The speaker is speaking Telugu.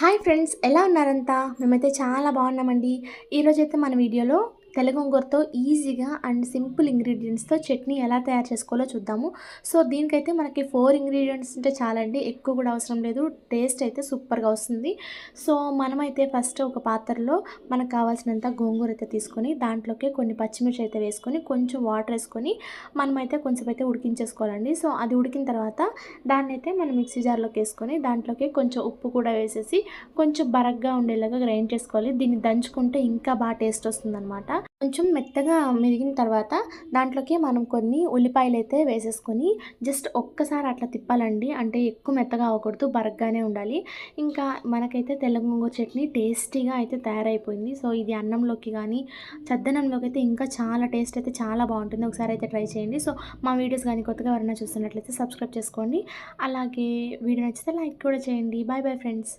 హాయ్ ఫ్రెండ్స్, ఎలా ఉన్నారంతా? మేమైతే చాలా బాగున్నామండి. ఈరోజైతే మన వీడియోలో తెల్లగొంగూరతో ఈజీగా అండ్ సింపుల్ ఇంగ్రీడియంట్స్తో చట్నీ ఎలా తయారు చేసుకోవాలో చూద్దాము. సో దీనికైతే మనకి 4 ఇంగ్రీడియంట్స్ ఉంటే చాలండి, ఎక్కువ కూడా అవసరం లేదు. టేస్ట్ అయితే సూపర్గా వస్తుంది. సో మనమైతే ఫస్ట్ ఒక పాత్రలో మనకు కావాల్సినంత గోంగూర అయితే తీసుకొని దాంట్లోకి కొన్ని పచ్చిమిర్చి అయితే వేసుకొని కొంచెం వాటర్ వేసుకొని మనమైతే కొంచెం అయితే ఉడికించేసుకోవాలండి. సో అది ఉడికిన తర్వాత దాన్ని అయితే మనం మిక్సీ జార్లోకి వేసుకొని దాంట్లోకి కొంచెం ఉప్పు కూడా వేసేసి కొంచెం బరగ్గా ఉండేలాగా గ్రైండ్ చేసుకోవాలి. దీన్ని దంచుకుంటే ఇంకా బాగా టేస్ట్ వస్తుందనమాట. కొంచెం మెత్తగా మెరిగిన తర్వాత దాంట్లోకి మనం కొన్ని ఉల్లిపాయలైతే వేసేసుకొని జస్ట్ ఒక్కసారి అట్లా తిప్పాలండి. అంటే ఎక్కువ మెత్తగా అవ్వకూడదు, బరగ్గానే ఉండాలి. ఇంకా మనకైతే తెల్ల గోంగూర చట్నీ టేస్టీగా అయితే తయారైపోయింది. సో ఇది అన్నంలోకి కానీ చద్దన్నంలోకి అయితే ఇంకా చాలా టేస్ట్ అయితే చాలా బాగుంటుంది. ఒకసారి అయితే ట్రై చేయండి. సో మా వీడియోస్ కానీ కొత్తగా ఎవరైనా చూస్తున్నట్లయితే సబ్స్క్రైబ్ చేసుకోండి. అలాగే వీడియో నచ్చితే లైక్ కూడా చేయండి. Bye bye friends.